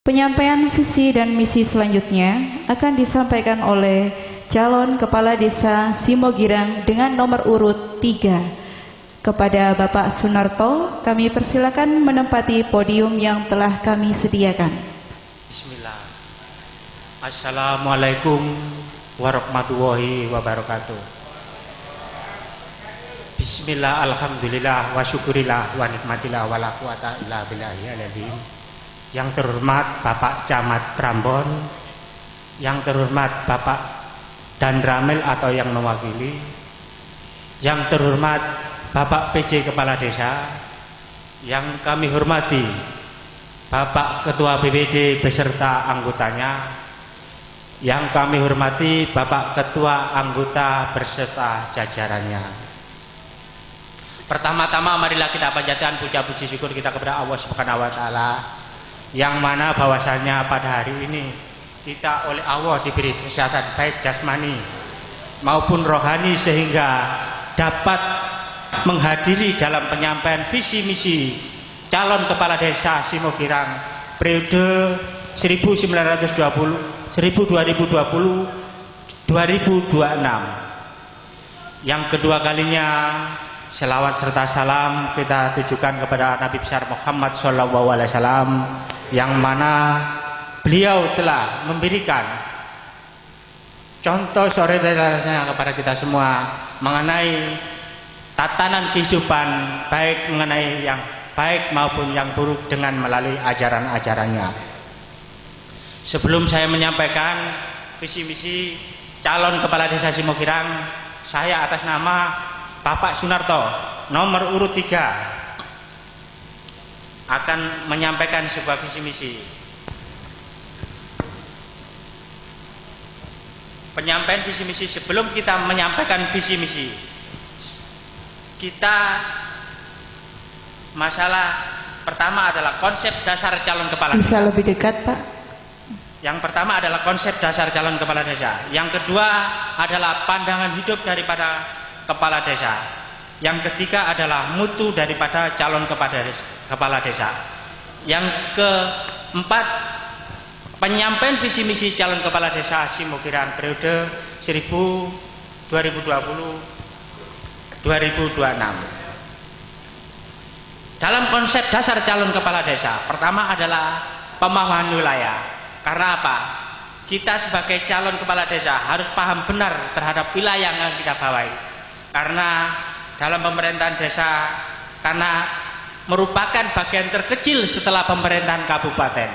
Penyampaian visi dan misi selanjutnya akan disampaikan oleh calon kepala desa Simogirang dengan nomor urut 3. Kepada Bapak Sunarto, kami persilakan menempati podium yang telah kami sediakan. Bismillah. Assalamualaikum warahmatullahi wabarakatuh. Bismillah, alhamdulillah, wa syukurillah, wa nikmatillah, wa la quwata illa billahi al-azim. Yang terhormat Bapak Camat Prambon, yang terhormat Bapak Dan Ramil atau yang mewakili, yang terhormat Bapak PJ Kepala Desa, yang kami hormati Bapak Ketua BPD beserta anggotanya, yang kami hormati Bapak Ketua anggota beserta jajarannya. Pertama-tama marilah kita panjatkan puja-puji syukur kita kepada Allah Subhanahu wa taala, yang mana bahwasanya pada hari ini kita oleh Allah diberi kesehatan baik jasmani maupun rohani sehingga dapat menghadiri dalam penyampaian visi misi calon kepala desa Simogirang periode 2020 2026. Yang kedua kalinya selawat serta salam kita tujukan kepada Nabi besar Muhammad SAW, yang mana beliau telah memberikan contoh sore-sorenya kepada kita semua mengenai tatanan kehidupan, baik mengenai yang baik maupun yang buruk dengan melalui ajaran-ajarannya. Sebelum saya menyampaikan visi misi calon kepala desa Simogirang, saya atas nama Bapak Sunarto nomor urut 3 akan menyampaikan sebuah visi misi. Penyampaian visi misi, sebelum kita menyampaikan visi misi, kita masalah pertama adalah konsep dasar calon kepala desa. Bisa lebih dekat, Pak? Yang pertama adalah konsep dasar calon kepala desa. Yang kedua adalah pandangan hidup daripada kepala desa. Yang ketiga adalah mutu daripada calon kepala desa. Yang keempat, penyampaian visi misi calon kepala desa Simogirang periode 2020-2026. Dalam konsep dasar calon kepala desa, pertama adalah pemahaman wilayah. Karena apa? Kita sebagai calon kepala desa harus paham benar terhadap wilayah yang kita bawahi. Karena dalam pemerintahan desa, karena merupakan bagian terkecil setelah pemerintahan kabupaten.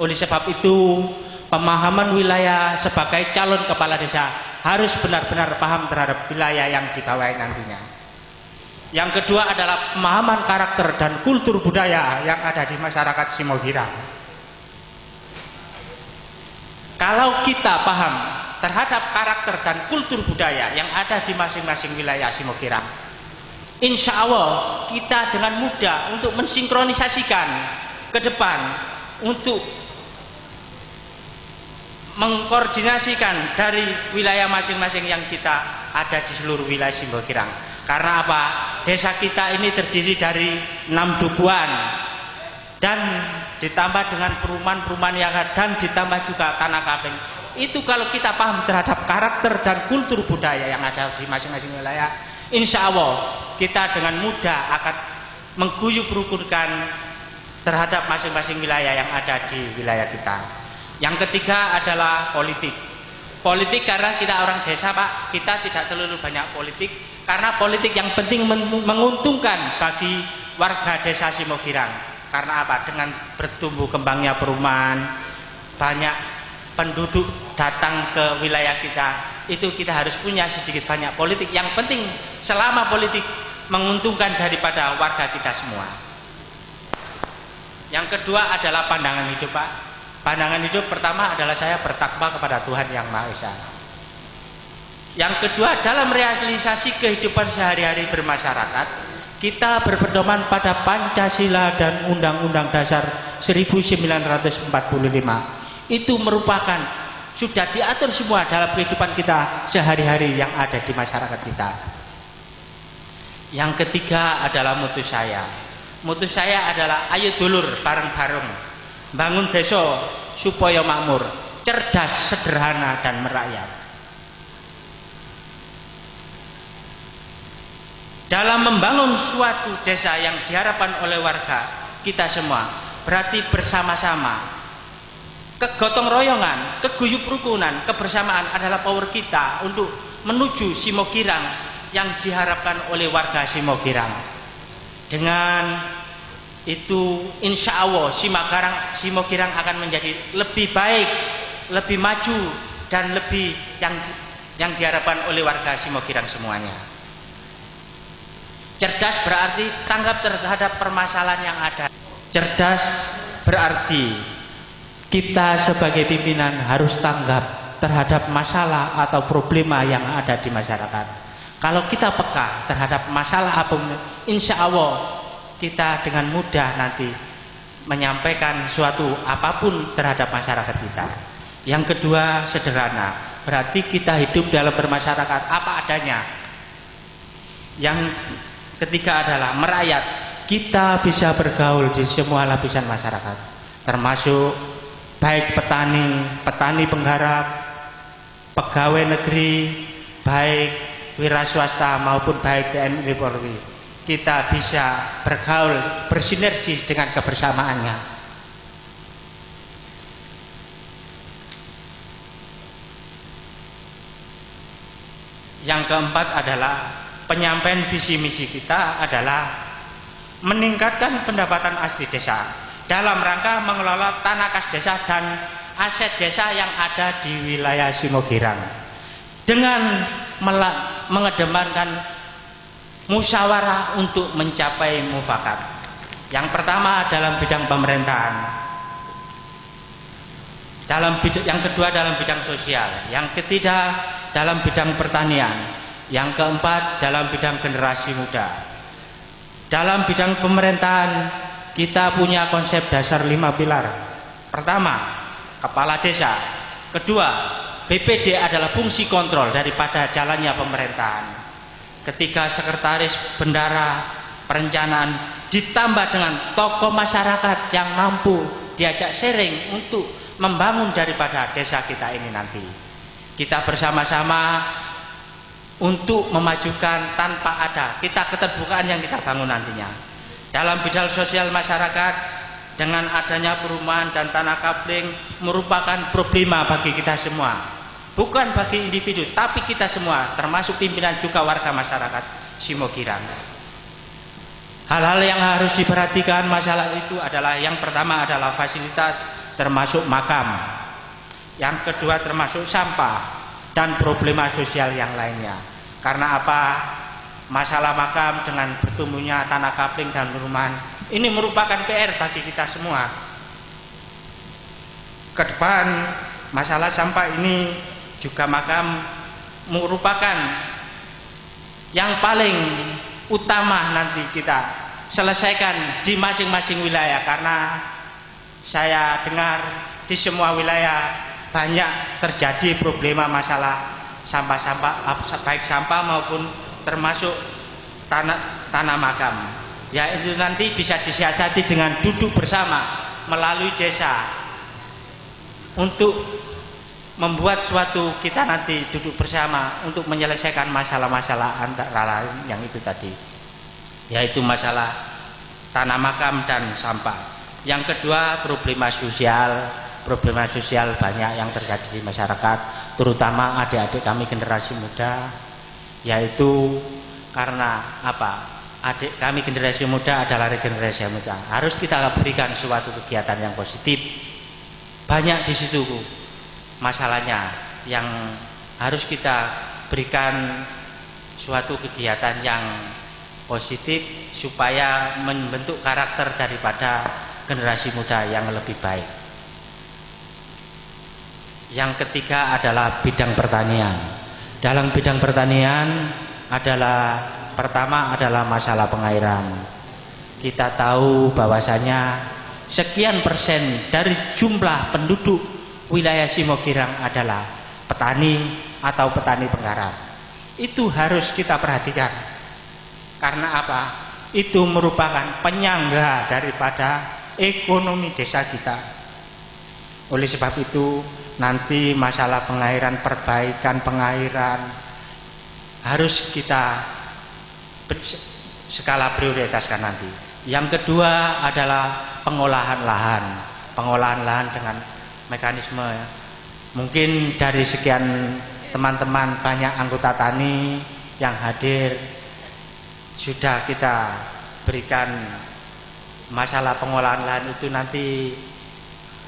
Oleh sebab itu, pemahaman wilayah sebagai calon kepala desa harus benar-benar paham terhadap wilayah yang dibawahi nantinya. Yang kedua adalah pemahaman karakter dan kultur budaya yang ada di masyarakat Simogirang. Kalau kita paham terhadap karakter dan kultur budaya yang ada di masing-masing wilayah Simogirang, insya Allah kita dengan mudah untuk mensinkronisasikan ke depan, untuk mengkoordinasikan dari wilayah masing-masing yang kita ada di seluruh wilayah Simogirang. Karena apa? Desa kita ini terdiri dari 6 dukuhan dan ditambah dengan perumahan-perumahan yang ada, dan ditambah juga tanah kaping. Itu kalau kita paham terhadap karakter dan kultur budaya yang ada di masing-masing wilayah, insya Allah kita dengan mudah akan mengguyur rukunkan terhadap masing-masing wilayah yang ada di wilayah kita. Yang ketiga adalah politik. Politik karena kita orang desa, Pak, kita tidak terlalu banyak politik, karena politik yang penting menguntungkan bagi warga desa Simogirang. Karena apa? Dengan bertumbuh kembangnya perumahan, banyak penduduk datang ke wilayah kita, itu kita harus punya sedikit banyak politik. Yang penting selama politik menguntungkan daripada warga kita semua. Yang kedua adalah pandangan hidup, Pak. Pandangan hidup pertama adalah saya bertakwa kepada Tuhan Yang Maha Esa. Yang kedua, dalam realisasi kehidupan sehari-hari bermasyarakat, kita berpedoman pada Pancasila dan Undang-Undang Dasar 1945. Itu merupakan sudah diatur semua dalam kehidupan kita sehari-hari yang ada di masyarakat kita. Yang ketiga adalah mutu saya. Mutu saya adalah ayo dulur bareng-bareng. bangun desa supaya makmur, cerdas, sederhana, dan merakyat. Dalam membangun suatu desa yang diharapkan oleh warga kita semua, berarti bersama-sama, kegotong royongan, keguyup rukunan, kebersamaan adalah power kita untuk menuju Simogirang yang diharapkan oleh warga Simogirang. Dengan itu insya Allah Simogirang akan menjadi lebih baik, lebih maju, dan lebih yang diharapkan oleh warga Simogirang semuanya. Cerdas berarti tanggap terhadap permasalahan yang ada. Cerdas berarti kita sebagai pimpinan harus tanggap terhadap masalah atau problema yang ada di masyarakat. Kalau kita peka terhadap masalah apapun, insya Allah kita dengan mudah nanti menyampaikan suatu apapun terhadap masyarakat kita. Yang kedua, sederhana, berarti kita hidup dalam bermasyarakat apa adanya. Yang ketiga adalah merakyat, kita bisa bergaul di semua lapisan masyarakat, termasuk baik petani penggarap, pegawai negeri, baik wira swasta maupun baik TNI Polri. Kita bisa bergaul, bersinergi dengan kebersamaannya. Yang keempat adalah penyampaian visi misi kita adalah meningkatkan pendapatan asli desa dalam rangka mengelola tanah kas desa dan aset desa yang ada di wilayah Simogirang dengan mengedepankan musyawarah untuk mencapai mufakat. Yang pertama dalam bidang pemerintahan, yang kedua dalam bidang sosial, yang ketiga dalam bidang pertanian, yang keempat dalam bidang generasi muda. Dalam bidang pemerintahan kita punya konsep dasar 5 pilar. Pertama, kepala desa. Kedua, BPD adalah fungsi kontrol daripada jalannya pemerintahan. Ketiga, sekretaris bendara perencanaan ditambah dengan tokoh masyarakat yang mampu diajak sharing untuk membangun daripada desa kita ini nanti. Kita bersama-sama untuk memajukan tanpa ada kita keterbukaan yang kita bangun nantinya. Dalam bidang sosial masyarakat, dengan adanya perumahan dan tanah kapling merupakan problema bagi kita semua, bukan bagi individu tapi kita semua, termasuk pimpinan juga warga masyarakat Simogirang. Hal-hal yang harus diperhatikan masalah itu adalah yang pertama adalah fasilitas termasuk makam, yang kedua termasuk sampah dan problema sosial yang lainnya. Karena apa? Masalah makam dengan bertumbuhnya tanah kapling dan perumahan ini merupakan PR bagi kita semua. Ke depan masalah sampah ini juga makam merupakan yang paling utama nanti kita selesaikan di masing-masing wilayah, karena saya dengar di semua wilayah banyak terjadi problema masalah sampah-sampah, baik sampah maupun termasuk tanah makam. Ya itu nanti bisa disiasati dengan duduk bersama melalui desa untuk membuat suatu kita nanti duduk bersama untuk menyelesaikan masalah-masalah antara lain yang itu tadi, yaitu masalah tanah makam dan sampah. Yang kedua problema sosial banyak yang terjadi di masyarakat, terutama adik-adik kami generasi muda, yaitu karena apa? Adik kami generasi muda adalah regenerasi muda. Harus kita berikan suatu kegiatan yang positif. Banyak di situ masalahnya yang harus kita berikan suatu kegiatan yang positif supaya membentuk karakter daripada generasi muda yang lebih baik. Yang ketiga adalah bidang pertanian. Dalam bidang pertanian adalah pertama adalah masalah pengairan. Kita tahu bahwasanya sekian persen dari jumlah penduduk wilayah Simogirang adalah petani atau petani penggarap. Itu harus kita perhatikan. Karena apa? Itu merupakan penyangga daripada ekonomi desa kita. Oleh sebab itu nanti masalah pengairan, perbaikan pengairan harus kita skala prioritaskan nanti. Yang kedua adalah pengolahan lahan. Pengolahan lahan dengan mekanisme ya. Mungkin dari sekian teman-teman banyak anggota tani yang hadir sudah kita berikan masalah pengolahan lahan itu nanti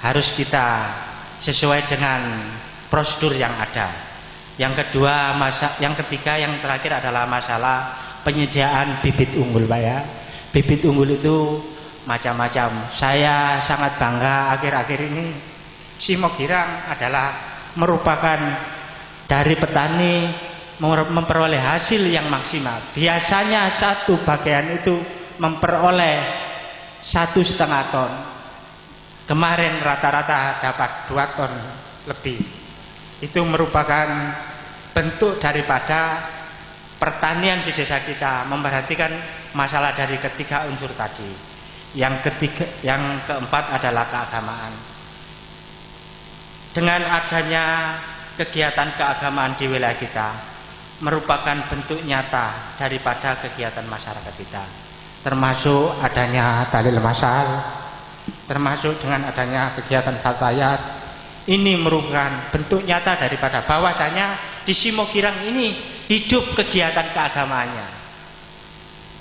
harus kita sesuai dengan prosedur yang ada. Yang kedua, yang ketiga, yang terakhir adalah masalah penyediaan bibit unggul, Pak ya. Bibit unggul itu macam-macam. Saya sangat bangga akhir-akhir ini Simogirang adalah merupakan dari petani memperoleh hasil yang maksimal. Biasanya satu bagian itu memperoleh 1,5 ton. Kemarin rata-rata dapat 2 ton lebih. Itu merupakan bentuk daripada pertanian di desa kita memperhatikan masalah dari ketiga unsur tadi. Yang keempat adalah keagamaan. Dengan adanya kegiatan keagamaan di wilayah kita merupakan bentuk nyata daripada kegiatan masyarakat kita, termasuk adanya dalil masal, termasuk dengan adanya kegiatan fatayat. Ini merupakan bentuk nyata daripada bahwasanya di Simogirang ini hidup kegiatan keagamaannya.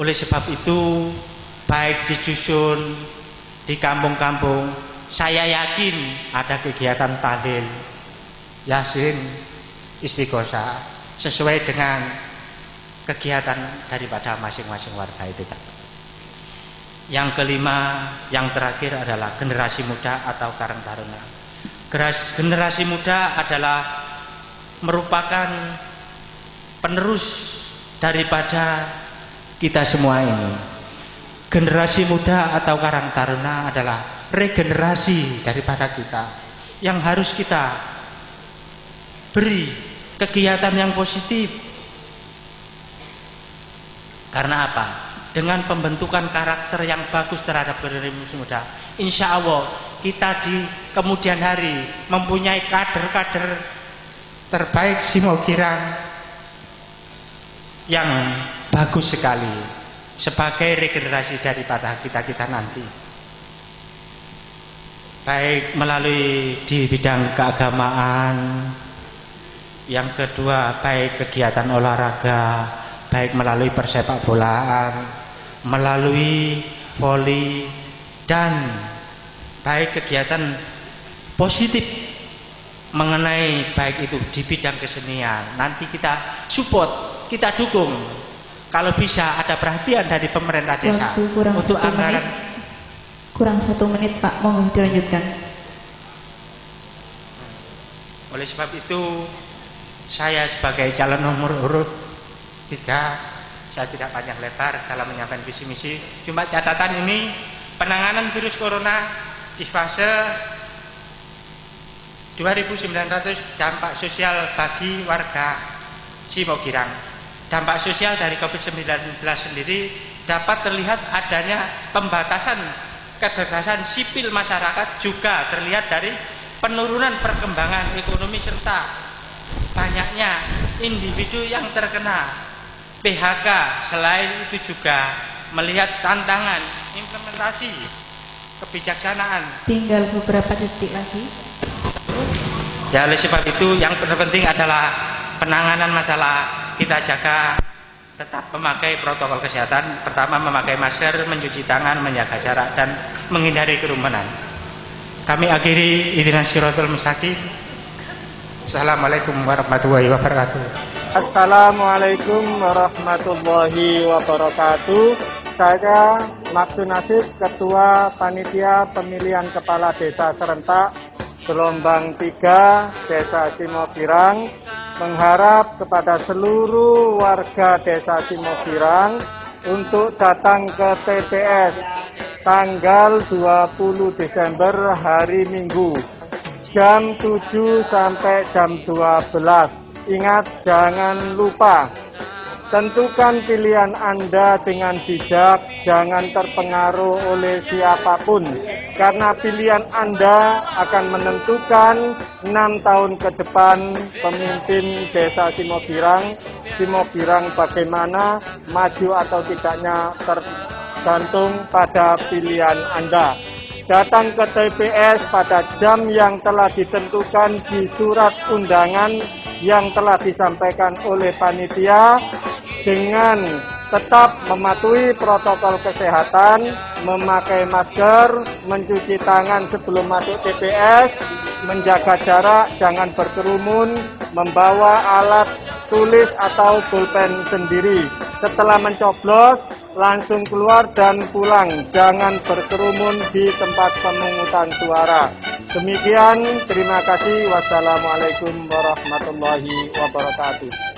Oleh sebab itu, baik di dusun, di kampung-kampung, saya yakin ada kegiatan tahlil, yasin, istighosah sesuai dengan kegiatan daripada masing-masing warga itu. Yang kelima, yang terakhir adalah generasi muda atau Karang Taruna. Generasi muda adalah merupakan penerus daripada kita semua ini. Generasi muda atau Karang Taruna adalah regenerasi daripada kita yang harus kita beri kegiatan yang positif. Karena apa? Dengan pembentukan karakter yang bagus terhadap generasi muda, insya Allah kita di kemudian hari mempunyai kader-kader terbaik Simogirang yang bagus sekali sebagai regenerasi daripada kita nanti, baik melalui di bidang keagamaan, yang kedua baik kegiatan olahraga, baik melalui persepak bolaan, melalui voli, dan baik kegiatan positif mengenai baik itu di bidang kesenian. Nanti kita support, kita dukung. Kalau bisa ada perhatian dari pemerintah desa untuk anggaran. Kurang 1 menit Pak, mohon dilanjutkan. Oleh sebab itu saya sebagai calon nomor urut 3, saya tidak panjang lebar dalam menyampaikan visi misi. Cuma catatan ini penanganan virus corona di fase 2.900 dampak sosial bagi warga Simogirang. Dampak sosial dari COVID-19 sendiri dapat terlihat adanya pembatasan kebebasan sipil masyarakat, juga terlihat dari penurunan perkembangan ekonomi serta banyaknya individu yang terkena PHK. Selain itu juga melihat tantangan implementasi kebijaksanaan. Tinggal beberapa detik lagi. Ya, oleh sebab itu yang terpenting adalah penanganan masalah. Kita jaga tetap memakai protokol kesehatan. Pertama, memakai masker, mencuci tangan, menjaga jarak, dan menghindari kerumunan. Kami akhiri ihdinas shiratal mustaqim. Assalamualaikum warahmatullahi wabarakatuh. Assalamualaikum warahmatullahi wabarakatuh. Saya Maksud Nasib, Ketua Panitia Pemilihan Kepala Desa Serentak Gelombang 3 Desa Simogirang, mengharap kepada seluruh warga Desa Simogirang untuk datang ke TPS tanggal 20 Desember hari Minggu jam 7 sampai jam 12. Ingat, jangan lupa Tentukan pilihan Anda dengan bijak, jangan terpengaruh oleh siapapun, karena pilihan Anda akan menentukan 6 tahun ke depan pemimpin Desa Simogirang. Simogirang bagaimana, maju atau tidaknya tergantung pada pilihan Anda. Datang ke TPS pada jam yang telah ditentukan di surat undangan yang telah disampaikan oleh panitia, dengan tetap mematuhi protokol kesehatan, memakai masker, mencuci tangan sebelum masuk TPS, menjaga jarak, jangan berkerumun, membawa alat tulis atau pulpen sendiri. Setelah mencoblos, langsung keluar dan pulang, jangan berkerumun di tempat pemungutan suara. Demikian, terima kasih. Wassalamualaikum warahmatullahi wabarakatuh.